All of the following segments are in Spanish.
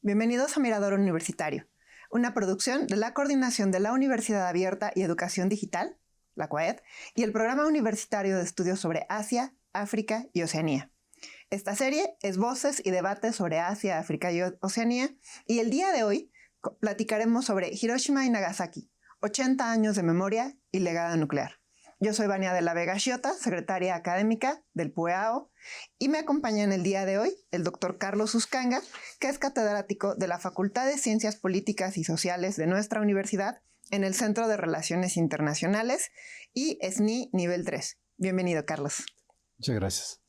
Bienvenidos a Mirador Universitario, una producción de la Coordinación de la Universidad Abierta y Educación Digital, la CUAED, y el Programa Universitario de Estudios sobre Asia, África y Oceanía. Esta serie es voces y debates sobre Asia, África y Oceanía, y el día de hoy platicaremos sobre Hiroshima y Nagasaki, 80 años de memoria y legado nuclear. Yo soy Vania de la Vega Xiota, secretaria académica del PUEAO, y me acompaña en el día de hoy el doctor Carlos Uscanga, que es catedrático de la Facultad de Ciencias Políticas y Sociales de nuestra universidad en el Centro de Relaciones Internacionales y SNI Nivel 3. Bienvenido, Carlos. Muchas gracias.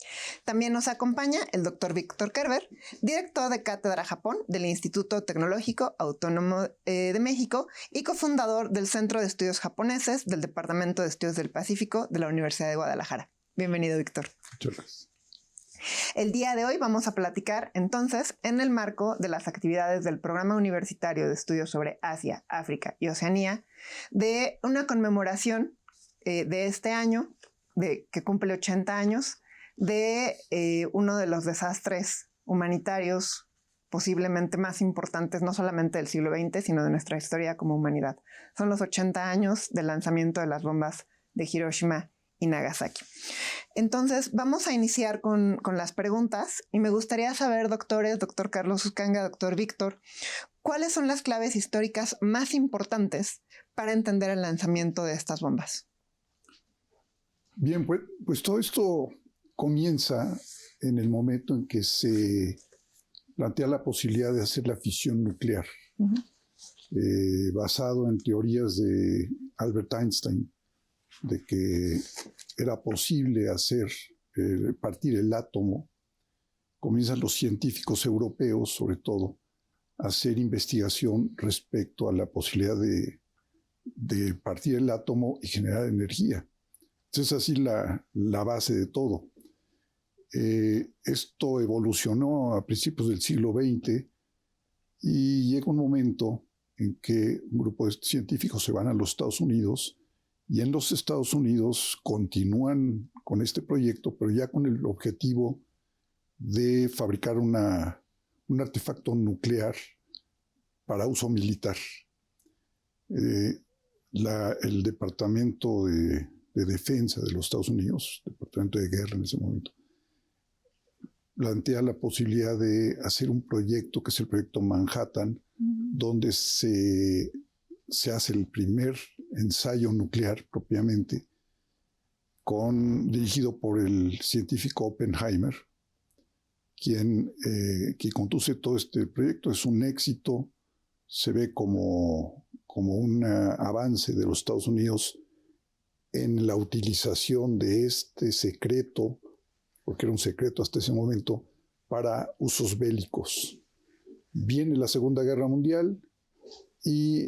También nos acompaña el doctor Víctor Kerber, director de Cátedra Japón del Instituto Tecnológico Autónomo de México y cofundador del Centro de Estudios Japoneses del Departamento de Estudios del Pacífico de la Universidad de Guadalajara. Bienvenido, Víctor. Muchas gracias. El día de hoy vamos a platicar entonces en el marco de las actividades del Programa Universitario de Estudios sobre Asia, África y Oceanía de una conmemoración de este año que cumple 80 años de uno de los desastres humanitarios posiblemente más importantes, no solamente del siglo XX, sino de nuestra historia como humanidad. Son los 80 años del lanzamiento de las bombas de Hiroshima y Nagasaki. Entonces, vamos a iniciar con las preguntas y me gustaría saber, doctores, doctor Carlos Uscanga, doctor Víctor, ¿cuáles son las claves históricas más importantes para entender el lanzamiento de estas bombas? Bien, pues todo esto comienza en el momento en que se plantea la posibilidad de hacer la fisión nuclear, basado en teorías de Albert Einstein, de que era posible hacer partir el átomo. Comienzan los científicos europeos, sobre todo, a hacer investigación respecto a la posibilidad de partir el átomo y generar energía. Es así la base de todo. Esto evolucionó a principios del siglo XX y llega un momento en que un grupo de científicos se van a los Estados Unidos y en los Estados Unidos continúan con este proyecto, pero ya con el objetivo de fabricar un artefacto nuclear para uso militar. El Departamento de Defensa de los Estados Unidos, Departamento de Guerra en ese momento, plantea la posibilidad de hacer un proyecto que es el proyecto Manhattan, donde se hace el primer ensayo nuclear propiamente, dirigido por el científico Oppenheimer, quien conduce todo este proyecto. Es un éxito, se ve como un avance de los Estados Unidos en la utilización de este secreto, porque era un secreto hasta ese momento, para usos bélicos. Viene la Segunda Guerra Mundial y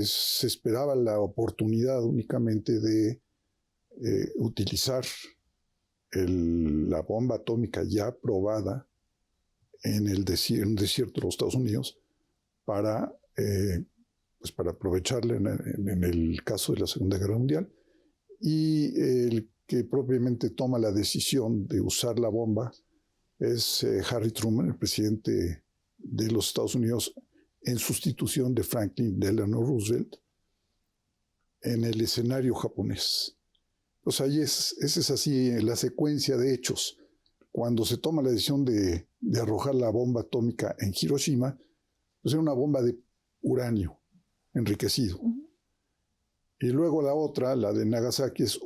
se esperaba la oportunidad únicamente de utilizar la bomba atómica ya probada en el desierto de los Estados Unidos para aprovecharla en el caso de la Segunda Guerra Mundial. Y el que propiamente toma la decisión de usar la bomba es Harry Truman, el presidente de los Estados Unidos, en sustitución de Franklin Delano Roosevelt, en el escenario japonés. Pues ahí esa es así la secuencia de hechos. Cuando se toma la decisión de arrojar la bomba atómica en Hiroshima, pues era una bomba de uranio enriquecido. Y luego la otra, la de Nagasaki, es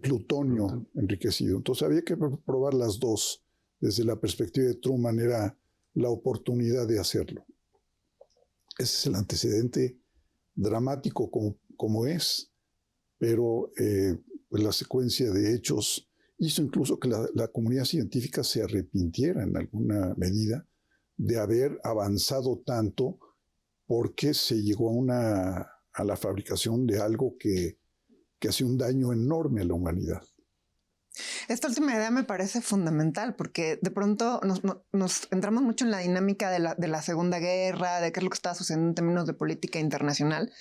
plutonio enriquecido. Entonces había que probar las dos. Desde la perspectiva de Truman era la oportunidad de hacerlo. Ese es el antecedente dramático como es, pero pues la secuencia de hechos hizo incluso que la comunidad científica se arrepintiera en alguna medida de haber avanzado tanto, porque se llegó a la fabricación de algo que hace un daño enorme a la humanidad. Esta última idea me parece fundamental porque de pronto nos entramos mucho en la dinámica de la Segunda Guerra, de qué es lo que estaba sucediendo en términos de política internacional.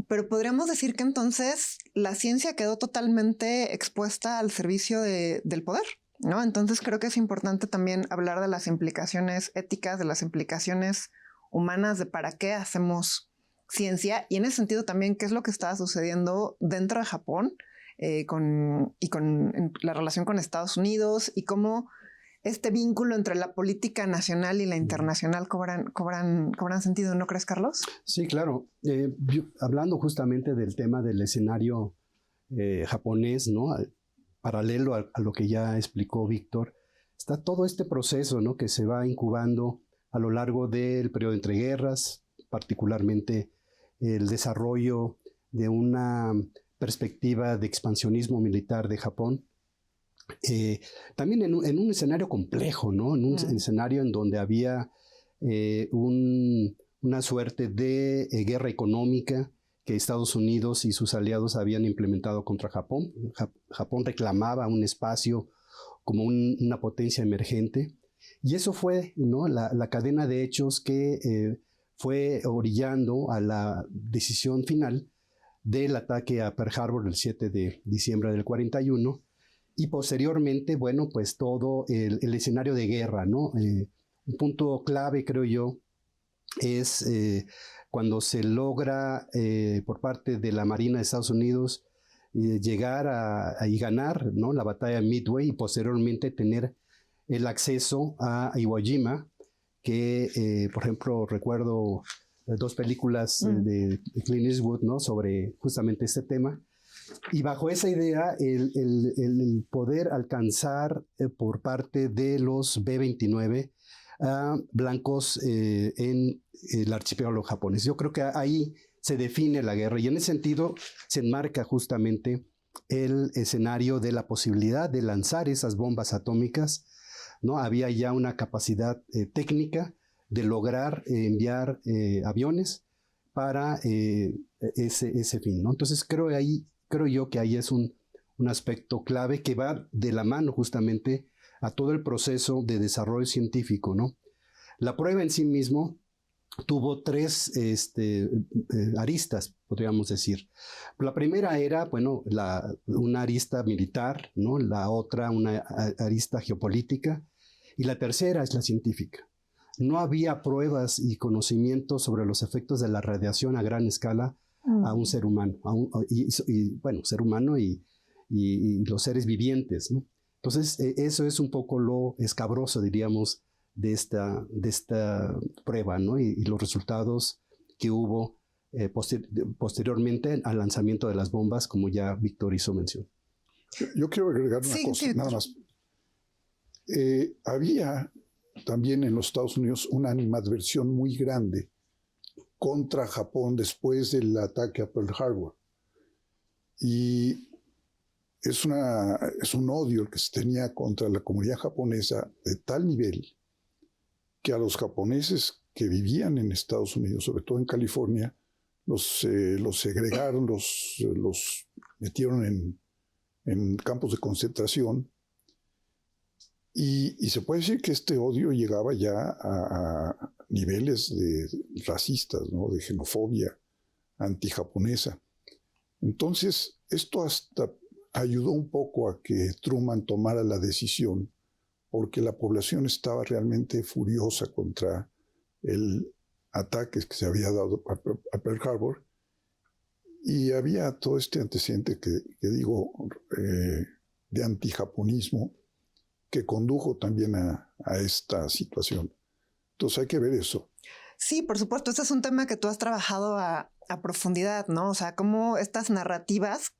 Pero podríamos decir que entonces la ciencia quedó totalmente expuesta al servicio del poder, ¿no? Entonces creo que es importante también hablar de las implicaciones éticas, de las implicaciones humanas, de para qué hacemos ciencia, y en ese sentido también qué es lo que estaba sucediendo dentro de Japón con la relación con Estados Unidos, y cómo este vínculo entre la política nacional y la internacional cobran sentido, ¿no crees, Carlos? Sí, claro. Hablando justamente del tema del escenario japonés, ¿no? Paralelo a lo que ya explicó Víctor, está todo este proceso, ¿no? Que se va incubando a lo largo del periodo de entreguerras, particularmente el desarrollo de una perspectiva de expansionismo militar de Japón. También en un escenario complejo, ¿no? En un escenario en donde había una suerte de guerra económica que Estados Unidos y sus aliados habían implementado contra Japón. Japón reclamaba un espacio como una potencia emergente, y eso fue, ¿no? la cadena de hechos que fue orillando a la decisión final del ataque a Pearl Harbor el 7 de diciembre del 41, y posteriormente, bueno, pues todo el escenario de guerra, ¿no? Un punto clave, creo yo, es cuando se logra por parte de la Marina de Estados Unidos llegar y ganar, ¿no? La batalla de Midway, y posteriormente tener el acceso a Iwo Jima, que por ejemplo recuerdo dos películas de Clint Eastwood, ¿no? Sobre justamente este tema. Y bajo esa idea, el poder alcanzar por parte de los B-29 blancos en el archipiélago japonés. Yo creo que ahí se define la guerra, y en ese sentido se enmarca justamente el escenario de la posibilidad de lanzar esas bombas atómicas, ¿no? Había ya una capacidad técnica de lograr enviar aviones para ese fin, ¿no? Entonces creo yo que ahí es un aspecto clave que va de la mano justamente a todo el proceso de desarrollo científico, ¿no? La prueba en sí mismo tuvo tres aristas, podríamos decir. La primera era, bueno, una arista militar, ¿no? La otra, una arista geopolítica, y la tercera es la científica. No había pruebas y conocimientos sobre los efectos de la radiación a gran escala a un ser humano, bueno, ser humano y los seres vivientes, ¿no? Entonces, eso es un poco lo escabroso, diríamos, de esta prueba, ¿no? Y los resultados que hubo posteriormente al lanzamiento de las bombas, como ya Víctor hizo mención. Yo quiero agregar una cosa, nada más. Había también en los Estados Unidos una animadversión muy grande contra Japón después del ataque a Pearl Harbor. Y es un odio el que se tenía contra la comunidad japonesa de tal nivel que a los japoneses que vivían en Estados Unidos, sobre todo en California, los segregaron, los metieron en campos de concentración. Y se puede decir que este odio llegaba ya a niveles racistas, ¿no? De xenofobia antijaponesa. Entonces, esto hasta ayudó un poco a que Truman tomara la decisión, porque la población estaba realmente furiosa contra el ataque que se había dado a Pearl Harbor, Y había todo este antecedente que digo, de antijaponismo, que condujo también a esta situación. Entonces hay que ver eso. Sí, por supuesto. Este es un tema que tú has trabajado a profundidad, ¿no? O sea, cómo estas narrativas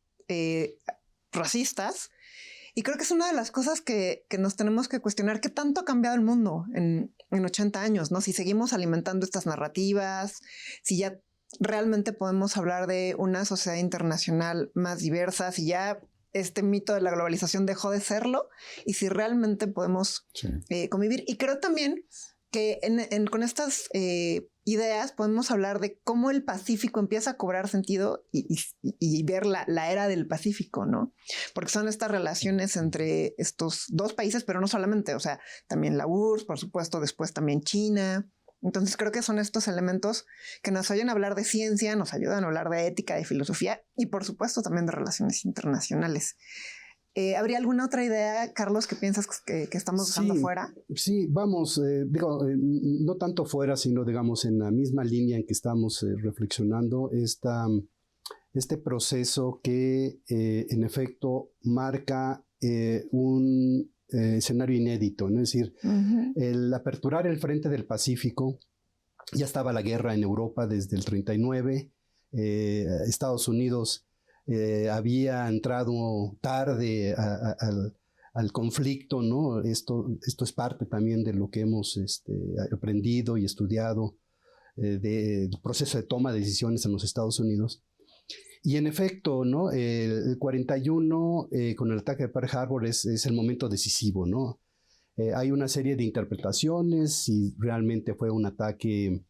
racistas, y creo que es una de las cosas que nos tenemos que cuestionar, qué tanto ha cambiado el mundo en 80 años, ¿no? Si seguimos alimentando estas narrativas, si ya realmente podemos hablar de una sociedad internacional más diversa, si ya este mito de la globalización dejó de serlo y si realmente podemos convivir. Y creo también que con estas ideas podemos hablar de cómo el Pacífico empieza a cobrar sentido y ver la era del Pacífico, ¿no? Porque son estas relaciones entre estos dos países, pero no solamente, o sea, también la URSS, por supuesto, después también China. Entonces creo que son estos elementos que nos ayudan a hablar de ciencia, nos ayudan a hablar de ética, de filosofía y por supuesto también de relaciones internacionales. ¿Habría alguna otra idea, Carlos, que piensas que estamos dejando fuera? Sí, vamos, no tanto fuera, sino digamos en la misma línea en que estamos reflexionando este proceso que en efecto marca un escenario inédito, ¿no? Es decir, el aperturar el frente del Pacífico, ya estaba la guerra en Europa desde el 39, Estados Unidos había entrado tarde al conflicto, ¿no? Esto es parte también de lo que hemos aprendido y estudiado del proceso de toma de decisiones en los Estados Unidos. Y en efecto, ¿no? El 41, con el ataque de Pearl Harbor, es el momento decisivo, ¿no? Hay una serie de interpretaciones, si realmente fue un ataque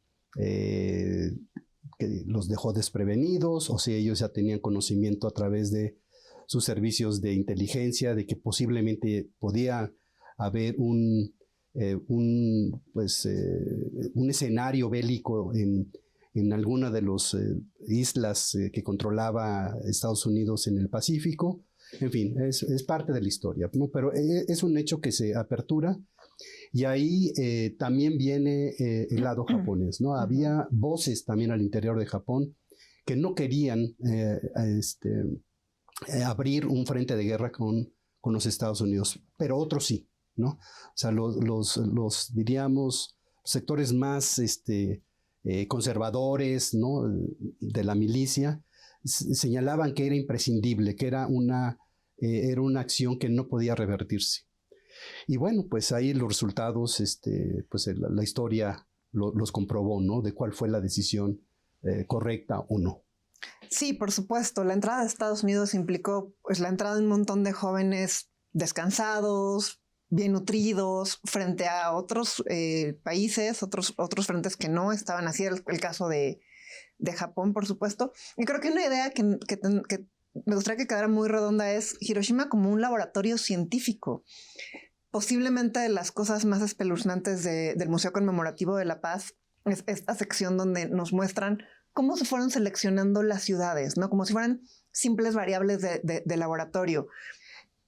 que los dejó desprevenidos, o si ellos ya tenían conocimiento a través de sus servicios de inteligencia de que posiblemente podía haber un escenario bélico en alguna de las islas que controlaba Estados Unidos en el Pacífico. En fin, es parte de la historia, ¿no? Pero es un hecho que se apertura. Y ahí también viene el lado japonés, ¿no? Había voces también al interior de Japón que no querían abrir un frente de guerra con los Estados Unidos, pero otros sí, ¿no? O sea, los diríamos, sectores más conservadores, ¿no? De la milicia, señalaban que era imprescindible, que era una acción que no podía revertirse. Y bueno, pues ahí los resultados, pues la historia los comprobó, ¿no? De cuál fue la decisión correcta o no. Sí, por supuesto. La entrada de Estados Unidos implicó pues la entrada de un montón de jóvenes descansados, bien nutridos, frente a otros países, otros frentes que no estaban así. El caso de Japón, por supuesto. Y creo que una idea que me gustaría que quedara muy redonda es Hiroshima como un laboratorio científico. Posiblemente de las cosas más espeluznantes del Museo Conmemorativo de la Paz es esta sección donde nos muestran cómo se fueron seleccionando las ciudades, ¿no? Como si fueran simples variables de laboratorio.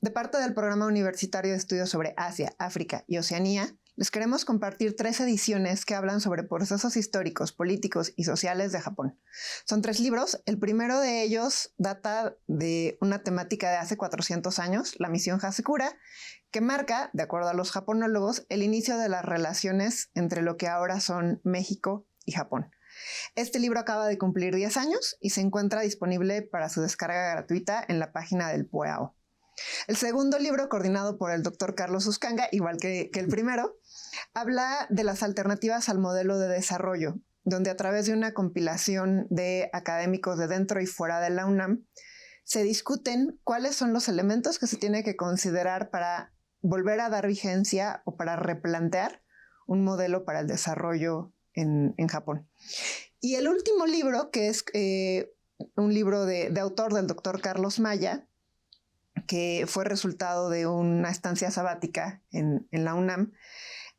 De parte del Programa Universitario de Estudios sobre Asia, África y Oceanía, les queremos compartir 3 ediciones que hablan sobre procesos históricos, políticos y sociales de Japón. Son 3 libros. El primero de ellos data de una temática de hace 400 años, la misión Hasekura, que marca, de acuerdo a los japonólogos, el inicio de las relaciones entre lo que ahora son México y Japón. Este libro acaba de cumplir 10 años y se encuentra disponible para su descarga gratuita en la página del PUEAO. El segundo libro, coordinado por el doctor Carlos Uscanga, igual que el primero, habla de las alternativas al modelo de desarrollo, donde a través de una compilación de académicos de dentro y fuera de la UNAM, se discuten cuáles son los elementos que se tiene que considerar para volver a dar vigencia o para replantear un modelo para el desarrollo en Japón. Y el último libro, que es un libro de autor del doctor Carlos Maya, que fue resultado de una estancia sabática en la UNAM,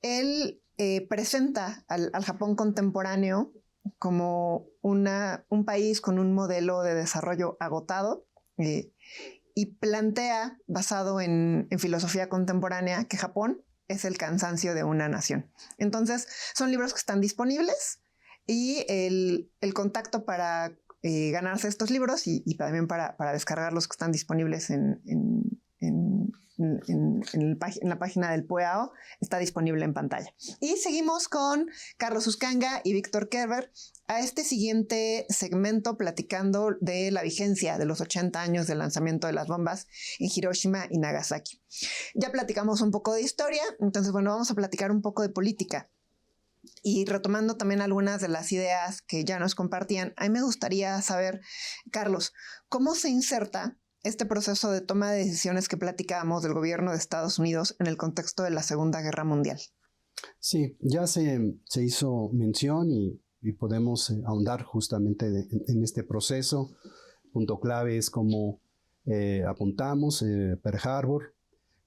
él presenta al Japón contemporáneo como un país con un modelo de desarrollo agotado y plantea, basado en filosofía contemporánea, que Japón es el cansancio de una nación. Entonces, son libros que están disponibles y el contacto para ganarse estos libros y también para descargar los que están disponibles en la página del PUEAO, está disponible en pantalla. Y seguimos con Carlos Uscanga y Víctor Kerber a este siguiente segmento platicando de la vigencia de los 80 años del lanzamiento de las bombas en Hiroshima y Nagasaki. Ya platicamos un poco de historia, entonces bueno, vamos a platicar un poco de política. Y retomando también algunas de las ideas que ya nos compartían, a mí me gustaría saber, Carlos, ¿cómo se inserta este proceso de toma de decisiones que platicábamos del gobierno de Estados Unidos en el contexto de la Segunda Guerra Mundial? Sí, ya se hizo mención y podemos ahondar justamente en este proceso. Punto clave es como apuntamos Pearl Harbor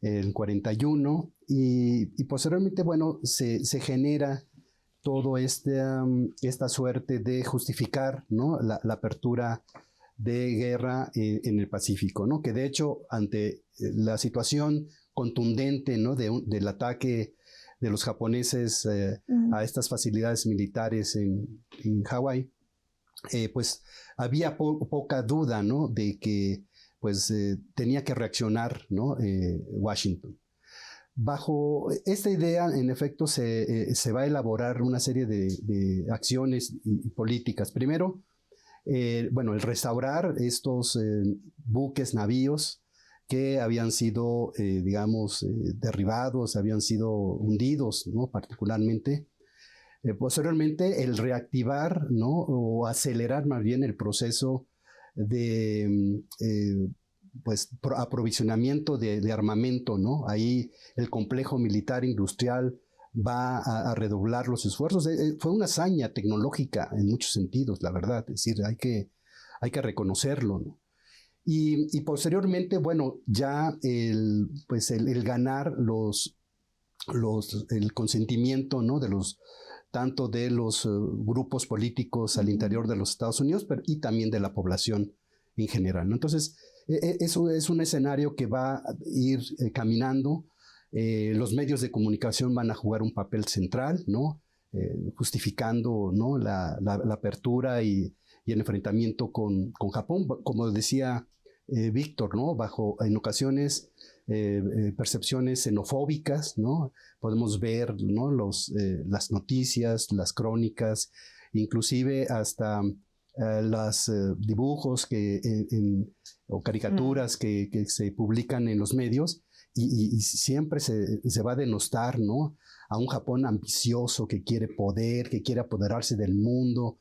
en 41 y posteriormente, bueno, se genera todo esta suerte de justificar, ¿no?, la apertura de guerra en el Pacífico, ¿no? Que de hecho, ante la situación contundente, ¿no?, del ataque de los japoneses a estas facilidades militares en Hawái, pues había poca duda, ¿no?, de que pues tenía que reaccionar, ¿no?, Washington. Bajo esta idea, en efecto, se va a elaborar una serie de acciones y políticas. Primero, bueno, el restaurar estos buques, navíos que habían sido, digamos, derribados, habían sido hundidos, ¿no?, particularmente. Posteriormente, el reactivar, ¿no?, o acelerar más bien el proceso de pues, aprovisionamiento de armamento, ¿no? Ahí el complejo militar industrial va a redoblar los esfuerzos. Fue una hazaña tecnológica en muchos sentidos, la verdad. Es decir, hay que reconocerlo, ¿no? Y posteriormente, bueno, ya el ganar el consentimiento, ¿no?, tanto de los grupos políticos al interior de los Estados Unidos, y también de la población en general, ¿no? Entonces, eso es un escenario que va a ir caminando. Los medios de comunicación van a jugar un papel central, ¿no?, justificando, ¿no?, la apertura y el enfrentamiento con Japón, como decía Víctor, ¿no?, en ocasiones percepciones xenofóbicas, ¿no? Podemos ver, ¿no?, las noticias, las crónicas, inclusive hasta los dibujos o caricaturas que se publican en los medios, y siempre se va a denostar, ¿no?, a un Japón ambicioso que quiere poder, que quiere apoderarse del mundo,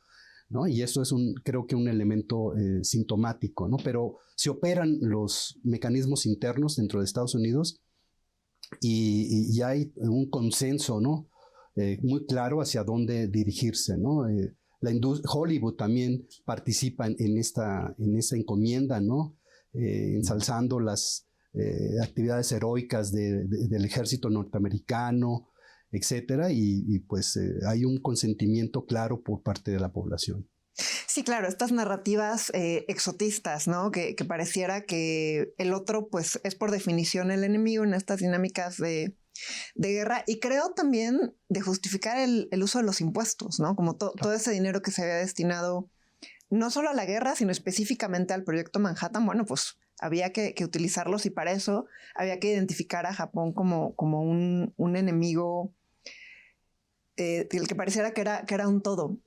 ¿no? Y eso es creo que un elemento sintomático, ¿no? Pero se operan los mecanismos internos dentro de Estados Unidos y hay un consenso, ¿no?, muy claro hacia dónde dirigirse, ¿no? Hollywood también participa en esta encomienda, ¿no?, ensalzando las actividades heroicas del ejército norteamericano, etcétera, y pues hay un consentimiento claro por parte de la población. Sí, claro, estas narrativas exotistas, ¿no? Que pareciera que el otro, pues, es por definición el enemigo en estas dinámicas de guerra, y creo también de justificar el uso de los impuestos, ¿no? Como todo ese dinero que se había destinado no solo a la guerra, sino específicamente al proyecto Manhattan. Bueno, pues había que utilizarlos, y para eso había que identificar a Japón como un enemigo el que pareciera que era un todo.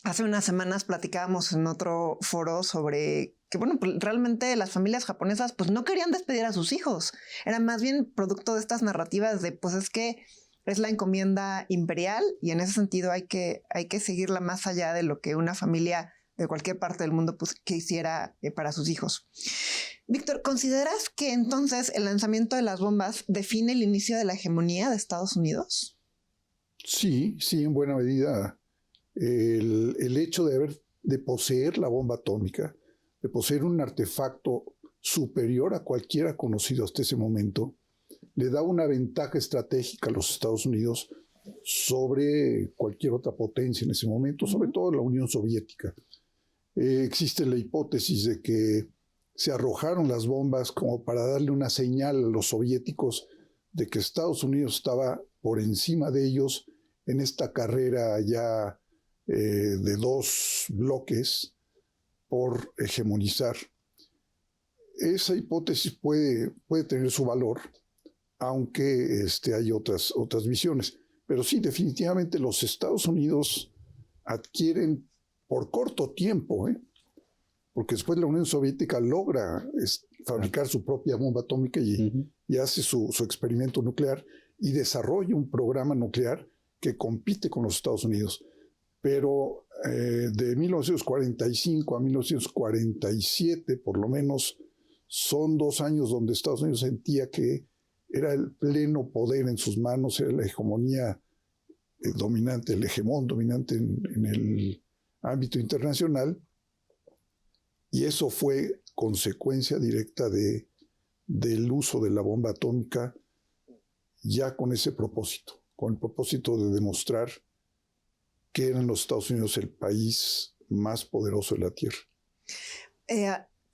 Hace unas semanas platicábamos en otro foro sobre que, bueno, pues realmente las familias japonesas pues no querían despedir a sus hijos. Era más bien producto de estas narrativas de, pues es que es la encomienda imperial y en ese sentido hay que seguirla más allá de lo que una familia de cualquier parte del mundo pues quisiera para sus hijos. Víctor, ¿consideras que entonces el lanzamiento de las bombas define el inicio de la hegemonía de Estados Unidos? Sí, en buena medida. El hecho de poseer la bomba atómica, de poseer un artefacto superior a cualquiera conocido hasta ese momento, le da una ventaja estratégica a los Estados Unidos sobre cualquier otra potencia en ese momento, sobre todo la Unión Soviética. Existe la hipótesis de que se arrojaron las bombas como para darle una señal a los soviéticos de que Estados Unidos estaba por encima de ellos en esta carrera ya de dos bloques por hegemonizar. Esa hipótesis puede tener su valor, aunque hay otras visiones. Pero sí, definitivamente los Estados Unidos adquieren por corto tiempo, porque después la Unión Soviética logra fabricar su propia bomba atómica y hace su experimento nuclear y desarrolla un programa nuclear que compite con los Estados Unidos. Pero de 1945 a 1947, por lo menos, son 2 años donde Estados Unidos sentía que era el pleno poder en sus manos, era la hegemonía dominante, el hegemón dominante en el ámbito internacional, y eso fue consecuencia directa del uso de la bomba atómica ya con ese propósito, con el propósito de demostrar que eran los Estados Unidos el país más poderoso de la Tierra.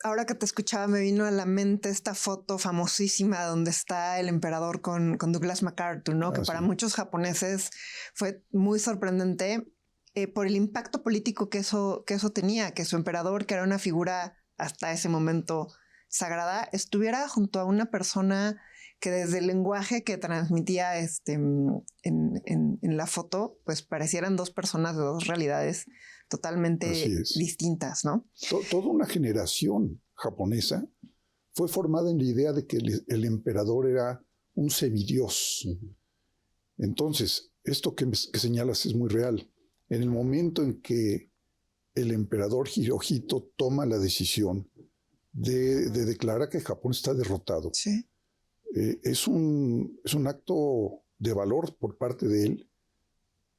Ahora que te escuchaba me vino a la mente esta foto famosísima donde está el emperador con Douglas MacArthur, ¿no? Que para muchos japoneses fue muy sorprendente por el impacto político que eso tenía, que su emperador, que era una figura hasta ese momento sagrada, estuviera junto a una persona que desde el lenguaje que transmitía en la foto, pues parecieran 2 personas de 2 realidades totalmente distintas, ¿no? Toda una generación japonesa fue formada en la idea de que el emperador era un semidios. Entonces, esto que señalas es muy real. En el momento en que el emperador Hirohito toma la decisión de declarar que Japón está derrotado, sí. Es un acto de valor por parte de él,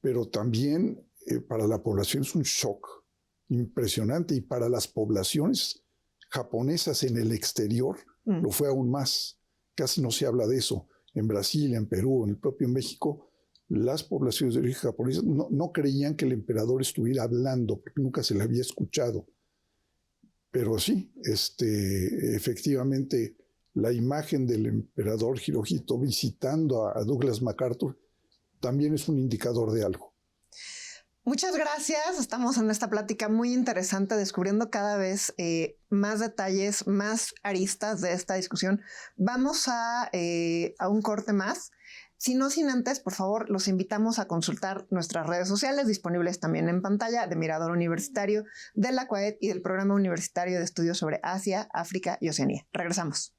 pero también para la población es un shock impresionante, y para las poblaciones japonesas en el exterior lo fue aún más. Casi no se habla de eso. En Brasil, en Perú, en el propio México, las poblaciones de origen japonés no creían que el emperador estuviera hablando, porque nunca se le había escuchado. Pero sí, efectivamente, la imagen del emperador Hirohito visitando a Douglas MacArthur también es un indicador de algo. Muchas gracias. Estamos en esta plática muy interesante, descubriendo cada vez más detalles, más aristas de esta discusión. Vamos a un corte más. Si no sin antes, por favor, los invitamos a consultar nuestras redes sociales, disponibles también en pantalla, de Mirador Universitario, de la CUAED y del Programa Universitario de Estudios sobre Asia, África y Oceanía. Regresamos.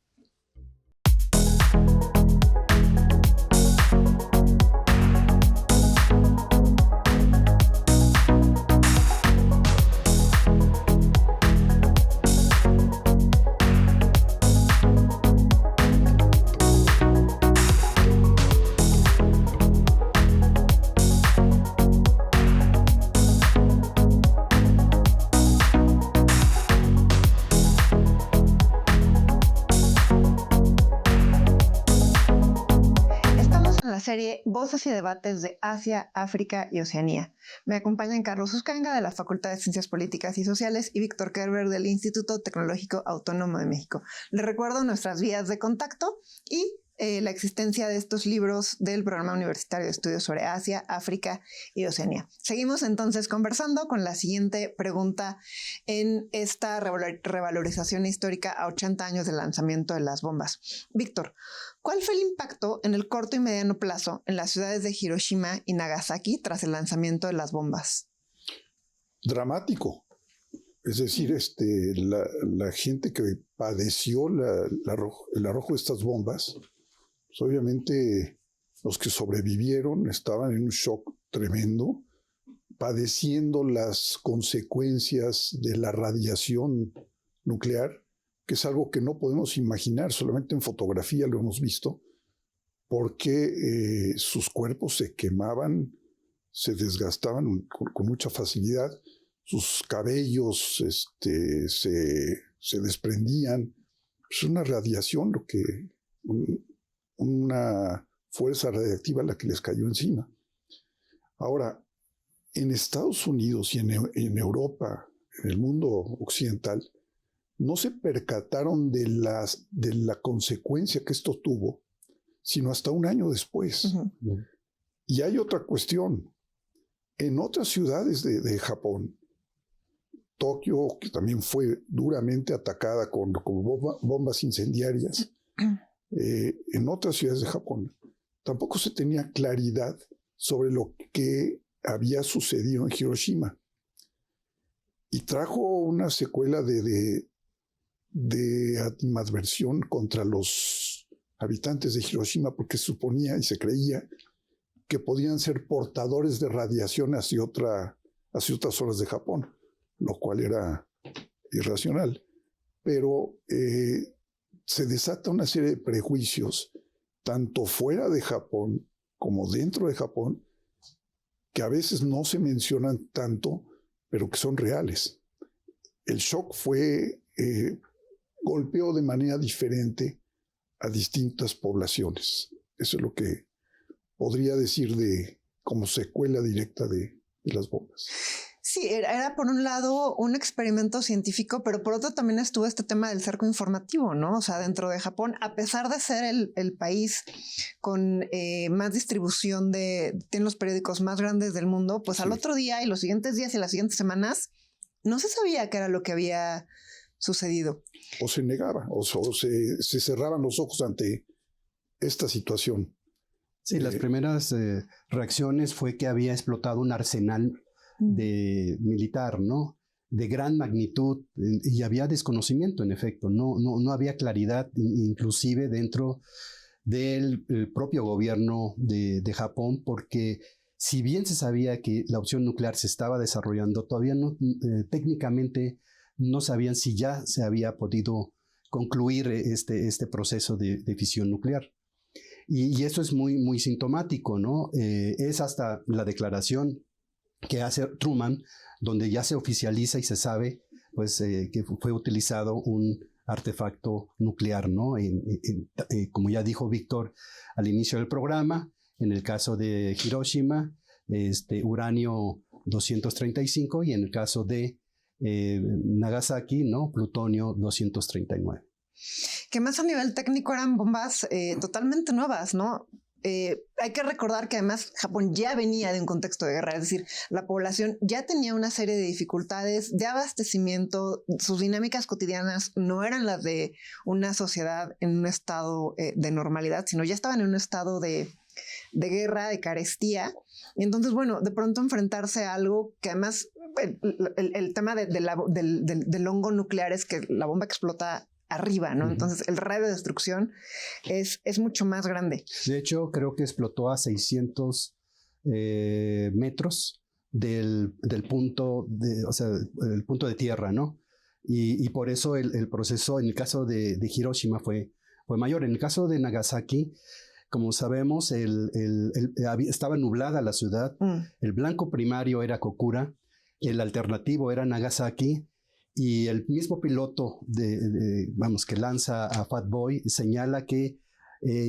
Serie Voces y Debates de Asia, África y Oceanía. Me acompañan Carlos Uscanga de la Facultad de Ciencias Políticas y Sociales y Víctor Kerber del Instituto Tecnológico Autónomo de México. Les recuerdo nuestras vías de contacto y la existencia de estos libros del Programa Universitario de Estudios sobre Asia, África y Oceanía. Seguimos entonces conversando con la siguiente pregunta en esta revalorización histórica a 80 años del lanzamiento de las bombas. Víctor, ¿cuál fue el impacto en el corto y mediano plazo en las ciudades de Hiroshima y Nagasaki tras el lanzamiento de las bombas? Dramático. Es decir, la gente que padeció el arrojo de estas bombas, pues obviamente los que sobrevivieron estaban en un shock tremendo, padeciendo las consecuencias de la radiación nuclear, que es algo que no podemos imaginar, solamente en fotografía lo hemos visto, porque sus cuerpos se quemaban, se desgastaban con mucha facilidad, sus cabellos se desprendían. Es una radiación, una fuerza radiactiva la que les cayó encima. Ahora, en Estados Unidos y en Europa, en el mundo occidental, no se percataron de la consecuencia que esto tuvo, sino hasta un año después. Uh-huh. Y hay otra cuestión. En otras ciudades de Japón, Tokio, que también fue duramente atacada con bombas incendiarias, en otras ciudades de Japón. Tampoco se tenía claridad sobre lo que había sucedido en Hiroshima. Y trajo una secuela de animadversión contra los habitantes de Hiroshima, porque se suponía y se creía que podían ser portadores de radiación hacia otras zonas de Japón, lo cual era irracional. Pero se desata una serie de prejuicios, tanto fuera de Japón como dentro de Japón, que a veces no se mencionan tanto, pero que son reales. El shock golpeó de manera diferente a distintas poblaciones. Eso es lo que podría decir como secuela directa de las bombas. Sí, era por un lado un experimento científico, pero por otro también estuvo este tema del cerco informativo, ¿no? O sea, dentro de Japón, a pesar de ser el país con más distribución tiene los periódicos más grandes del mundo, pues sí, al otro día y los siguientes días y las siguientes semanas no se sabía qué era lo que había sucedido. O se negaba, o se cerraban los ojos ante esta situación. Sí, las primeras reacciones fue que había explotado un arsenal militar, ¿no? De gran magnitud, y había desconocimiento, en efecto, no había claridad, inclusive dentro del propio gobierno de Japón, porque si bien se sabía que la opción nuclear se estaba desarrollando, todavía técnicamente no sabían si ya se había podido concluir este proceso de fisión nuclear. Y eso es muy, muy sintomático, ¿no? Es hasta la declaración que hace Truman, donde ya se oficializa y se sabe pues, que fue utilizado un artefacto nuclear, ¿no? Como ya dijo Víctor al inicio del programa, en el caso de Hiroshima, uranio 235, y en el caso de Nagasaki, ¿no? Plutonio 239. Que más a nivel técnico eran bombas totalmente nuevas, ¿no? Hay que recordar que además Japón ya venía de un contexto de guerra, es decir, la población ya tenía una serie de dificultades de abastecimiento, sus dinámicas cotidianas no eran las de una sociedad en un estado de normalidad, sino ya estaban en un estado de guerra, de carestía. Y entonces, bueno, de pronto enfrentarse a algo que además el tema del hongo nuclear es que la bomba explota arriba, ¿no? Entonces el radio de destrucción es mucho más grande. De hecho, creo que explotó a 600 metros del punto el punto de tierra, ¿no? Y por eso el proceso, en el caso de Hiroshima, fue mayor. En el caso de Nagasaki, como sabemos, estaba nublada la ciudad. El blanco primario era Kokura, el alternativo era Nagasaki. Y el mismo piloto que lanza a Fat Boy señala que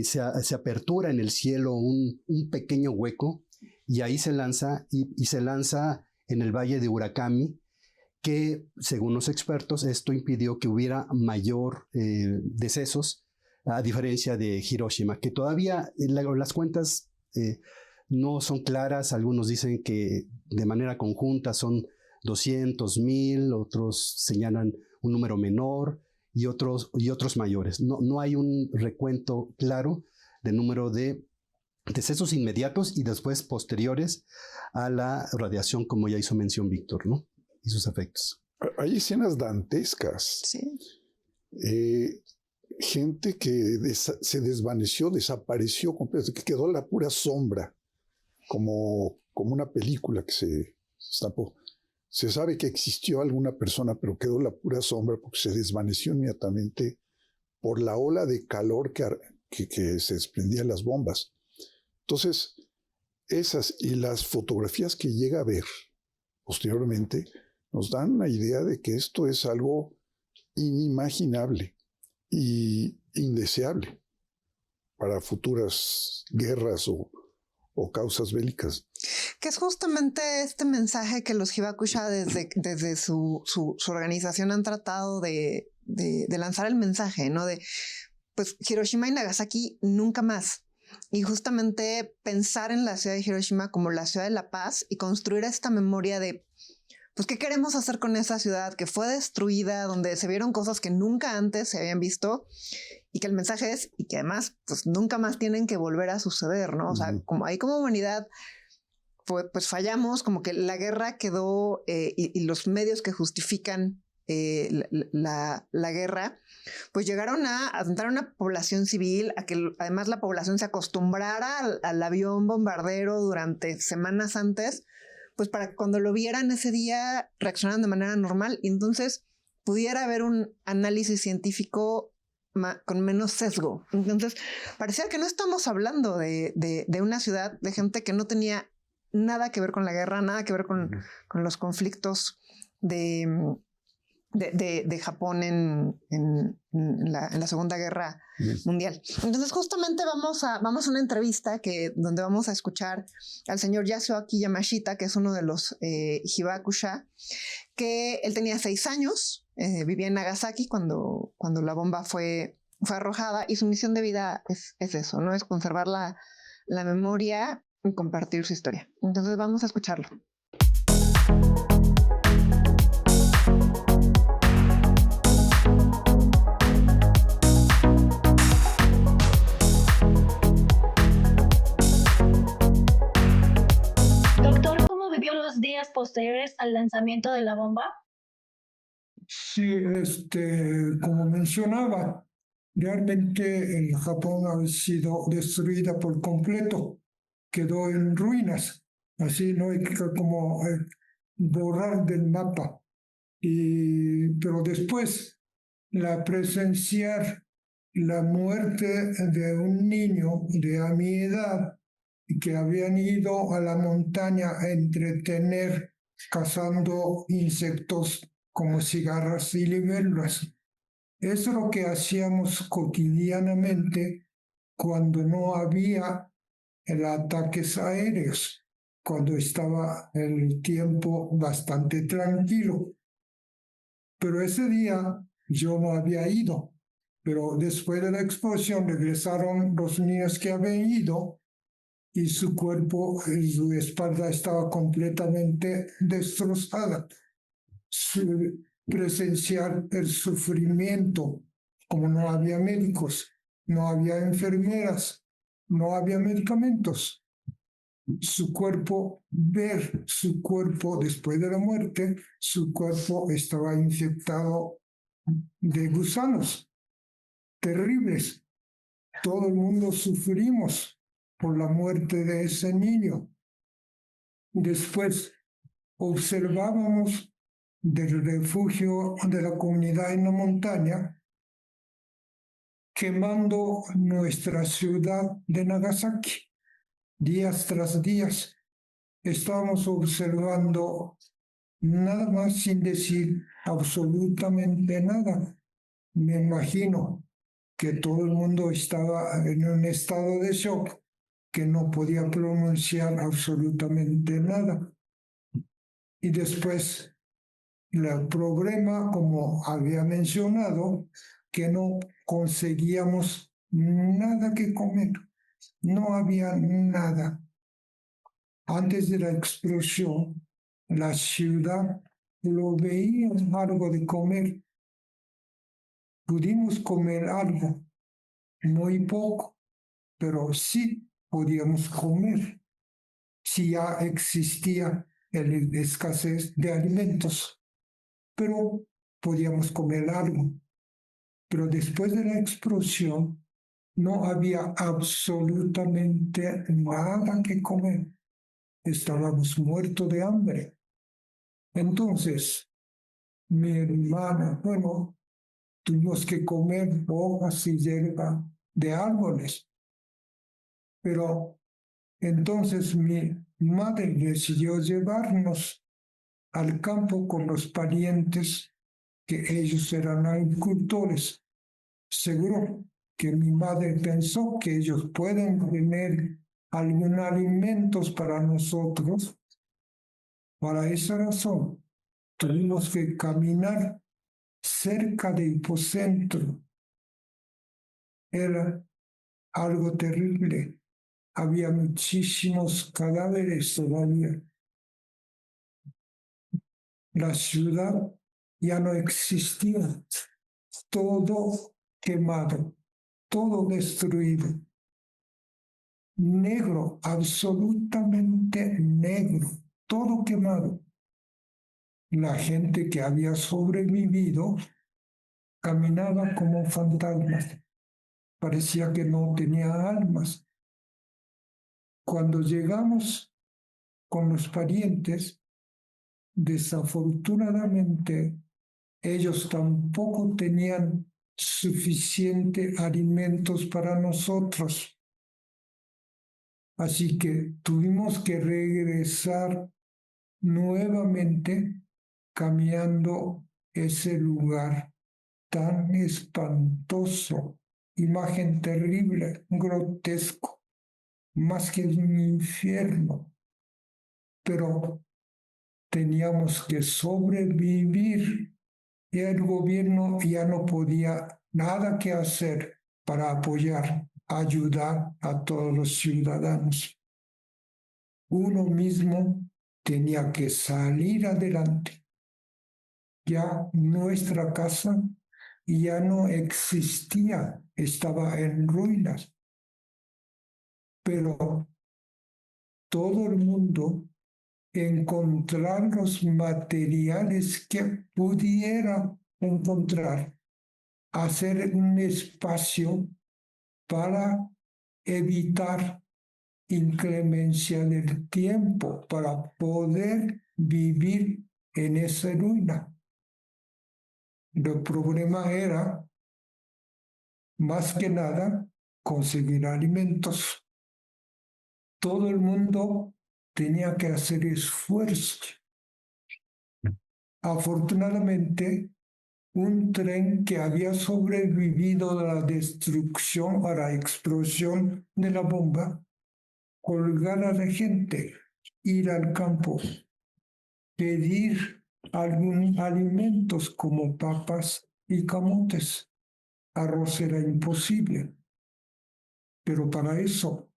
se apertura en el cielo un pequeño hueco, y ahí se lanza y se lanza en el valle de Urakami, que según los expertos esto impidió que hubiera mayor decesos, a diferencia de Hiroshima, que todavía las cuentas no son claras. Algunos dicen que de manera conjunta son 200,000, otros señalan un número menor y otros mayores. No hay un recuento claro del número de decesos inmediatos y después posteriores a la radiación, como ya hizo mención Víctor, ¿no? Y sus efectos. Hay escenas dantescas. Sí. Gente que se desvaneció, desapareció completamente, que quedó la pura sombra, como una película que se estampó. Se sabe que existió alguna persona, pero quedó la pura sombra porque se desvaneció inmediatamente por la ola de calor que se desprendía de las bombas. Entonces, esas y las fotografías que llega a ver posteriormente nos dan una idea de que esto es algo inimaginable y indeseable para futuras guerras o causas bélicas. Que es justamente este mensaje que los Hibakusha desde su organización han tratado de lanzar el mensaje, ¿no? De pues Hiroshima y Nagasaki nunca más. Y justamente pensar en la ciudad de Hiroshima como la ciudad de la paz y construir esta memoria de pues, ¿qué queremos hacer con esa ciudad que fue destruida, donde se vieron cosas que nunca antes se habían visto? Y que el mensaje es, y que además, pues, nunca más tienen que volver a suceder, ¿no? O sea, como ahí como humanidad, pues fallamos, como que la guerra quedó y los medios que justifican la guerra, pues llegaron a atentar a una población civil, a que además la población se acostumbrara al avión bombardero durante semanas antes, pues para que cuando lo vieran ese día reaccionaran de manera normal y entonces pudiera haber un análisis científico con menos sesgo. Entonces, parecía que no estamos hablando de una ciudad de gente que no tenía nada que ver con la guerra, nada que ver con los conflictos de Japón en la Segunda Guerra Mundial. Entonces, justamente vamos a una entrevista donde vamos a escuchar al señor Yasuaki Yamashita, que es uno de los Hibakusha, que él tenía 6 años, vivía en Nagasaki cuando la bomba fue arrojada, y su misión de vida es eso, ¿no? Es conservar la memoria y compartir su historia. Entonces vamos a escucharlo. Doctor, ¿cómo vivió los días posteriores al lanzamiento de la bomba? Sí, como mencionaba, realmente el Japón ha sido destruida por completo, quedó en ruinas, así no hay que como borrar del mapa. Pero después, presenciar la muerte de un niño de a mi edad que habían ido a la montaña a entretener cazando insectos como cigarras y libélulas. Es lo que hacíamos cotidianamente cuando no había ataques aéreos, cuando estaba el tiempo bastante tranquilo. Pero ese día yo no había ido, pero después de la explosión regresaron los niños que habían ido y su cuerpo y su espalda estaba completamente destrozada. Presenciar el sufrimiento, como no había médicos, no había enfermeras, no había medicamentos. Ver su cuerpo después de la muerte, su cuerpo estaba infectado de gusanos terribles. Todo el mundo sufrimos por la muerte de ese niño. Después observábamos del refugio de la comunidad en la montaña quemando nuestra ciudad de Nagasaki. Días tras días estábamos observando nada más sin decir absolutamente nada. Me imagino que todo el mundo estaba en un estado de shock, que no podía pronunciar absolutamente nada. Y después el problema, como había mencionado, que no conseguíamos nada que comer. No había nada. Antes de la explosión, la ciudad lo veía algo de comer. Pudimos comer algo, muy poco, pero sí podíamos comer. Si ya existía la escasez de alimentos, pero podíamos comer algo. Pero después de la explosión, no había absolutamente nada que comer. Estábamos muertos de hambre. Entonces, mi hermana, tuvimos que comer hojas y hierba de árboles. Pero entonces mi madre decidió llevarnos al campo con los parientes, que ellos eran agricultores. Seguro que mi madre pensó que ellos pueden tener algún alimentos para nosotros. Para esa razón, tuvimos que caminar cerca del hipocentro. Era algo terrible. Había muchísimos cadáveres todavía. La ciudad ya no existía. Todo quemado, todo destruido. Negro, absolutamente negro, todo quemado. La gente que había sobrevivido caminaba como fantasmas. Parecía que no tenía almas. Cuando llegamos con los parientes, desafortunadamente, ellos tampoco tenían suficiente alimentos para nosotros. Así que tuvimos que regresar nuevamente caminando ese lugar tan espantoso, imagen terrible, grotesco, más que un infierno. Pero teníamos que sobrevivir y el gobierno ya no podía nada que hacer para apoyar, ayudar a todos los ciudadanos. Uno mismo tenía que salir adelante. Ya nuestra casa ya no existía, estaba en ruinas. Pero todo el mundo encontrar los materiales que pudiera encontrar, hacer un espacio para evitar inclemencia del tiempo, para poder vivir en esa ruina. El problema era, más que nada, conseguir alimentos. Todo el mundo tenía que hacer esfuerzo. Afortunadamente, un tren que había sobrevivido a la destrucción, a la explosión de la bomba, colgar a la gente, ir al campo, pedir algunos alimentos como papas y camotes. Arroz era imposible, pero para eso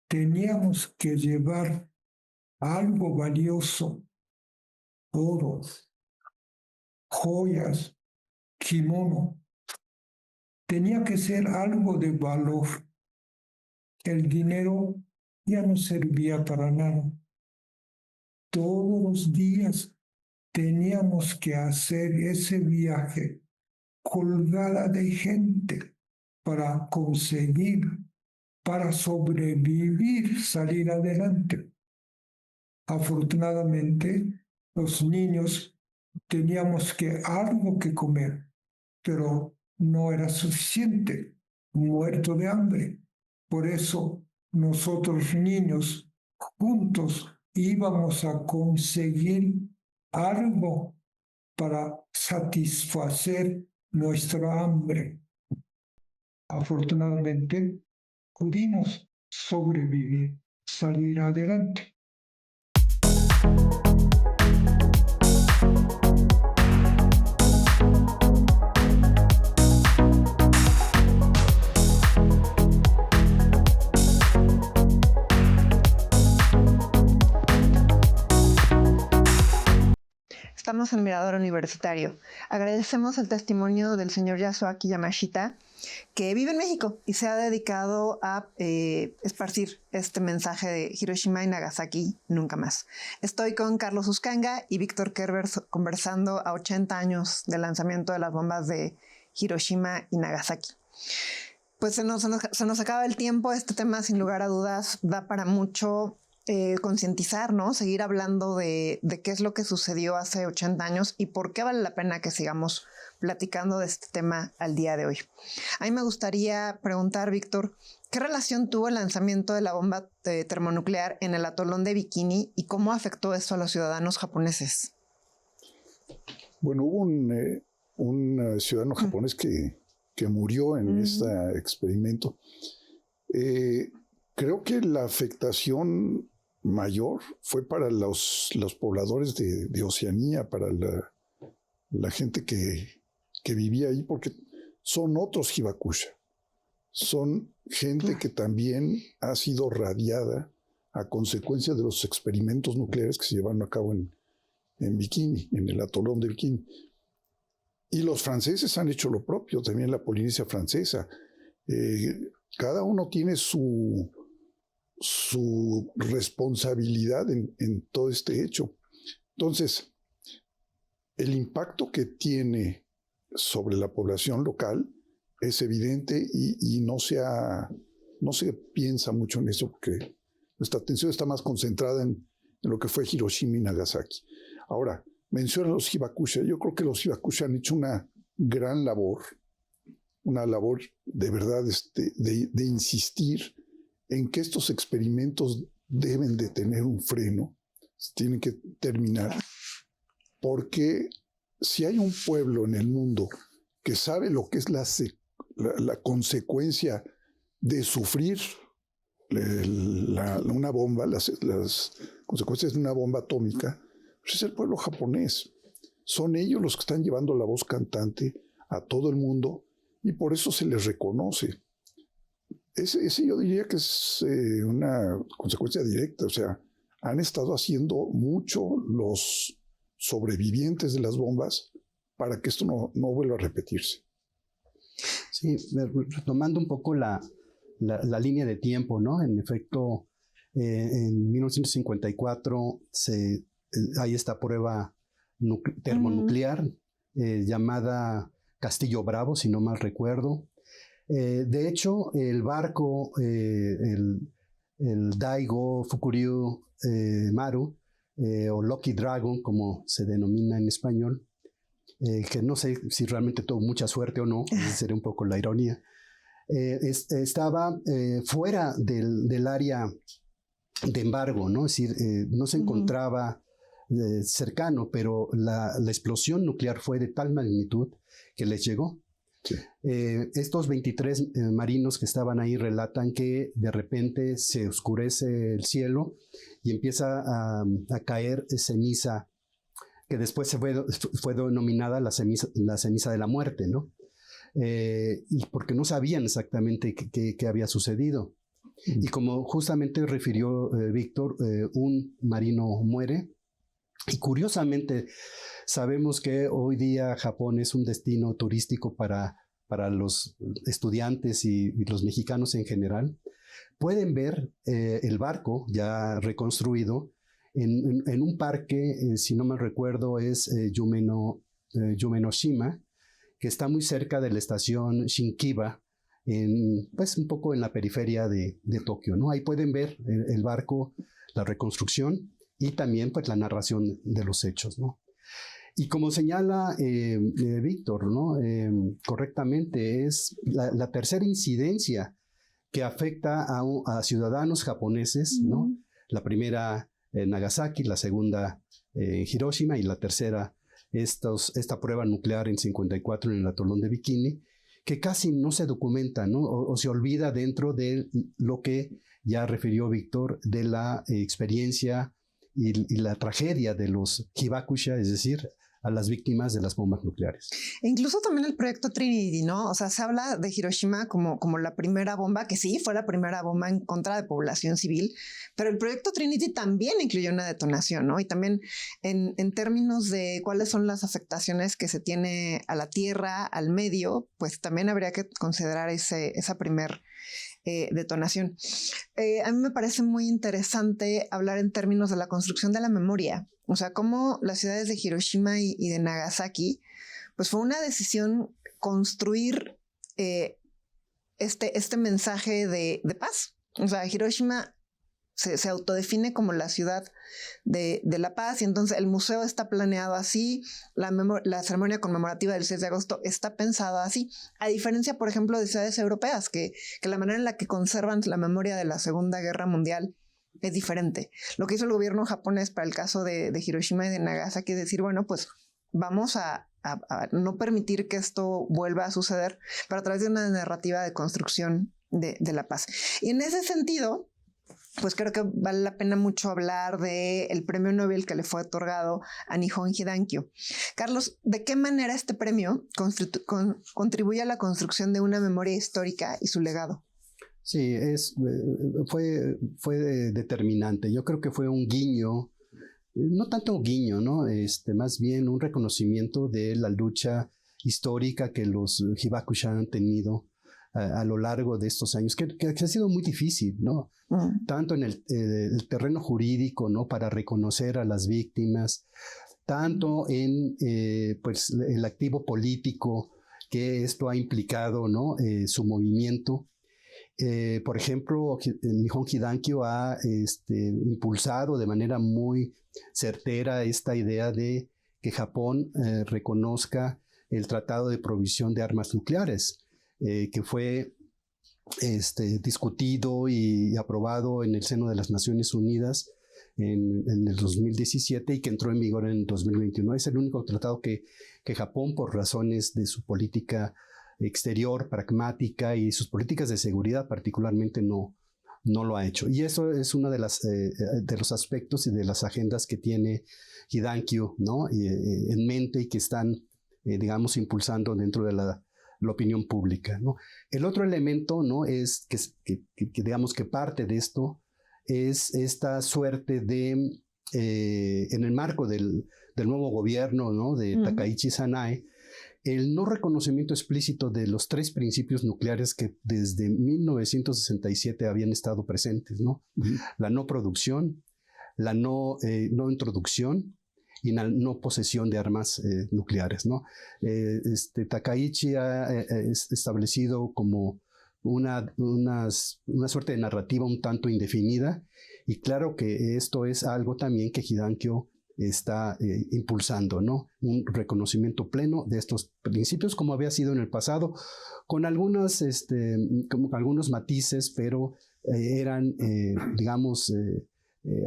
teníamos que llevar algo valioso, oro, joyas, kimono. Tenía que ser algo de valor. El dinero ya no servía para nada. Todos los días teníamos que hacer ese viaje colgada de gente para conseguir, para sobrevivir, salir adelante. Afortunadamente, los niños teníamos algo que comer, pero no era suficiente, muerto de hambre. Por eso nosotros niños juntos íbamos a conseguir algo para satisfacer nuestra hambre. Afortunadamente pudimos sobrevivir, salir adelante. Estamos en Mirador Universitario. Agradecemos el testimonio del señor Yasuaki Yamashita, que vive en México y se ha dedicado a esparcir este mensaje de Hiroshima y Nagasaki nunca más. Estoy con Carlos Uscanga y Víctor Kerber conversando a 80 años del lanzamiento de las bombas de Hiroshima y Nagasaki. Pues se nos acaba el tiempo. Este tema, sin lugar a dudas, da para mucho concientizar, ¿no? Seguir hablando de qué es lo que sucedió hace 80 años y por qué vale la pena que sigamos platicando de este tema al día de hoy. A mí me gustaría preguntar, Víctor, ¿qué relación tuvo el lanzamiento de la bomba termonuclear en el atolón de Bikini y cómo afectó eso a los ciudadanos japoneses? Bueno, hubo un ciudadano japonés que murió en este experimento. Creo que la afectación mayor fue para los pobladores de Oceanía, para la gente que vivía ahí, porque son otros hibakusha. Son gente que también ha sido radiada a consecuencia de los experimentos nucleares que se llevaron a cabo en Bikini, en el atolón de Bikini. Y los franceses han hecho lo propio, también la Polinesia francesa. Cada uno tiene su responsabilidad en todo este hecho. Entonces, el impacto que tiene sobre la población local es evidente y no se piensa mucho en eso porque nuestra atención está más concentrada en lo que fue Hiroshima y Nagasaki. Ahora, menciona a los Hibakusha. Yo creo que los Hibakusha han hecho una gran labor, una labor de verdad de insistir en que estos experimentos deben de tener un freno, tienen que terminar, porque si hay un pueblo en el mundo que sabe lo que es la consecuencia de sufrir una bomba, las consecuencias de una bomba atómica, pues es el pueblo japonés. Son ellos los que están llevando la voz cantante a todo el mundo y por eso se les reconoce. Ese yo diría que es una consecuencia directa. O sea, han estado haciendo mucho los sobrevivientes de las bombas para que esto no vuelva a repetirse. Sí, retomando un poco la línea de tiempo, ¿no? En efecto, en 1954 hay esta prueba termonuclear llamada Castillo Bravo, si no mal recuerdo. De hecho, el barco, el Daigo Fukuryu Maru, o Lucky Dragon, como se denomina en español, que no sé si realmente tuvo mucha suerte o no, sería un poco la ironía, estaba fuera del área de embargo, ¿no? Es decir, no se encontraba cercano, pero la explosión nuclear fue de tal magnitud que les llegó. Sí. Estos 23 marinos que estaban ahí relatan que de repente se oscurece el cielo y empieza a caer ceniza, que después fue denominada la ceniza de la muerte, ¿no? Y porque no sabían exactamente qué había sucedido. Y como justamente refirió Víctor, un marino muere. Y curiosamente, sabemos que hoy día Japón es un destino turístico para los estudiantes y los mexicanos en general. Pueden ver el barco ya reconstruido en un parque, si no me recuerdo, es Yumenoshima, que está muy cerca de la estación Shinkiba, pues un poco en la periferia de Tokio, ¿no? Ahí pueden ver el barco, la reconstrucción y también pues la narración de los hechos, ¿no? Y como señala Víctor, ¿no? Correctamente, es la tercera incidencia que afecta a ciudadanos japoneses, ¿no? La primera Nagasaki, la segunda Hiroshima y la tercera esta prueba nuclear en 54 en el atolón de Bikini, que casi no se documenta, ¿no? O se olvida dentro de lo que ya refirió Víctor de la experiencia y la tragedia de los Hibakusha, es decir, a las víctimas de las bombas nucleares. E incluso también el proyecto Trinity, ¿no? O sea, se habla de Hiroshima como la primera bomba, que sí, fue la primera bomba en contra de población civil, pero el proyecto Trinity también incluyó una detonación, ¿no? Y también en términos de cuáles son las afectaciones que se tiene a la tierra, al medio, pues también habría que considerar esa primer detonación. A mí me parece muy interesante hablar en términos de la construcción de la memoria. O sea, cómo las ciudades de Hiroshima y de Nagasaki, pues fue una decisión construir este mensaje de paz. O sea, Hiroshima se autodefine como la ciudad de la paz y entonces el museo está planeado así, la ceremonia conmemorativa del 6 de agosto está pensada así, a diferencia, por ejemplo, de ciudades europeas, que la manera en la que conservan la memoria de la Segunda Guerra Mundial es diferente. Lo que hizo el gobierno japonés para el caso de Hiroshima y de Nagasaki es decir, bueno, pues vamos a no permitir que esto vuelva a suceder, pero a través de una narrativa de construcción de la paz. Y en ese sentido, pues creo que vale la pena mucho hablar del premio Nobel que le fue otorgado a Nihon Hidankyo. Carlos, ¿de qué manera este premio contribuye a la construcción de una memoria histórica y su legado? Sí, fue determinante. Yo creo que fue un guiño no tanto guiño, ¿no? Más bien un reconocimiento de la lucha histórica que los Hibakusha han tenido a lo largo de estos años, que ha sido muy difícil, ¿no? Tanto en el terreno jurídico, ¿no? Para reconocer a las víctimas, tanto en pues, el activo político que esto ha implicado, ¿no? Su movimiento. Por ejemplo, Nihon Hidankyo ha impulsado de manera muy certera esta idea de que Japón reconozca el Tratado de Prohibición de Armas Nucleares, que fue discutido y aprobado en el seno de las Naciones Unidas en el 2017 y que entró en vigor en el 2021. Es el único tratado que Japón, por razones de su política exterior, pragmática y sus políticas de seguridad particularmente, no lo ha hecho. Y eso es uno de los aspectos y de las agendas que tiene Hidankyo, ¿no? En mente y que están, digamos, impulsando dentro de la opinión pública, ¿no? El otro elemento, ¿no? Es que digamos que parte de esto es esta suerte de, en el marco del nuevo gobierno, ¿no? De Takaichi Sanae, el no reconocimiento explícito de los 3 principios nucleares que desde 1967 habían estado presentes, ¿no? La no producción, la no introducción y la no posesión de armas nucleares, ¿no? Takaichi ha establecido como una suerte de narrativa un tanto indefinida, y claro que esto es algo también que Hidankyo está impulsando, ¿no? Un reconocimiento pleno de estos principios, como había sido en el pasado, con algunos matices, pero eran, digamos,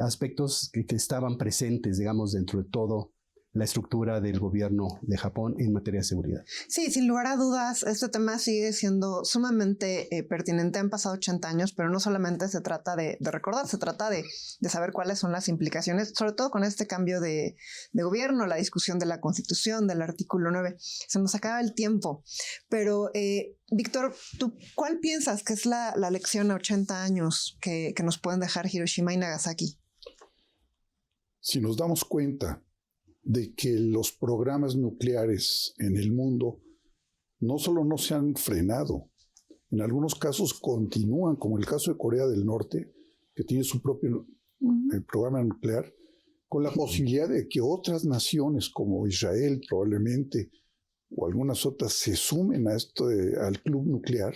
aspectos que estaban presentes, digamos, dentro de todo la estructura del gobierno de Japón en materia de seguridad. Sí, sin lugar a dudas, este tema sigue siendo sumamente pertinente. Han pasado 80 años, pero no solamente se trata de recordar, se trata de saber cuáles son las implicaciones, sobre todo con este cambio de gobierno, la discusión de la Constitución, del artículo 9. Se nos acaba el tiempo, pero Víctor, ¿tú cuál piensas que es la lección a 80 años que nos pueden dejar Hiroshima y Nagasaki? Si nos damos cuenta de que los programas nucleares en el mundo no solo no se han frenado, en algunos casos continúan, como el caso de Corea del Norte, que tiene su propio programa nuclear, con la posibilidad de que otras naciones como Israel probablemente o algunas otras se sumen a esto al club nuclear,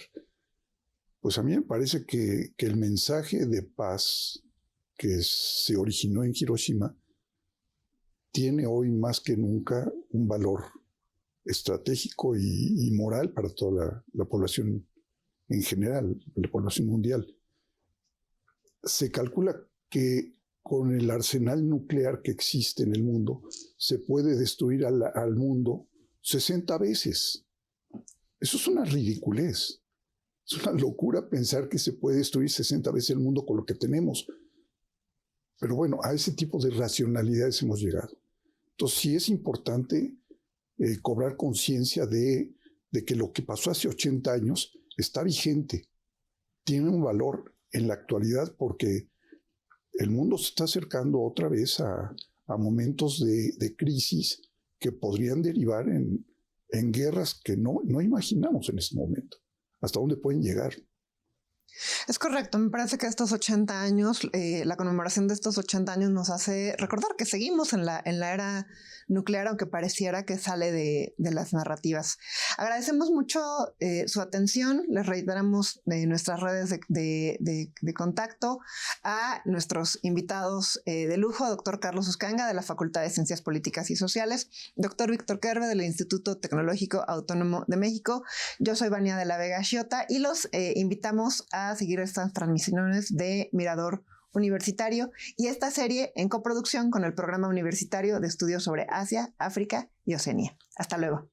pues a mí me parece que el mensaje de paz que se originó en Hiroshima tiene hoy más que nunca un valor estratégico y moral para toda la población en general, la población mundial. Se calcula que con el arsenal nuclear que existe en el mundo, se puede destruir al mundo 60 veces. Eso es una ridiculez. Es una locura pensar que se puede destruir 60 veces el mundo con lo que tenemos. Pero bueno, a ese tipo de racionalidades hemos llegado. Entonces sí es importante cobrar conciencia de que lo que pasó hace 80 años está vigente, tiene un valor en la actualidad, porque el mundo se está acercando otra vez a momentos de crisis que podrían derivar en guerras que no imaginamos en este momento. ¿Hasta dónde pueden llegar? Es correcto, me parece que estos 80 años, la conmemoración de estos 80 años nos hace recordar que seguimos en la era nuclear, aunque pareciera que sale de las narrativas. Agradecemos mucho su atención, les reiteramos nuestras redes de contacto a nuestros invitados de lujo, doctor Carlos Uscanga de la Facultad de Ciencias Políticas y Sociales, doctor Víctor Kerbe del Instituto Tecnológico Autónomo de México. Yo soy Vania de la Vega Xiota y los invitamos a seguir estas transmisiones de Mirador Universitario y esta serie en coproducción con el Programa Universitario de Estudios sobre Asia, África y Oceanía. Hasta luego.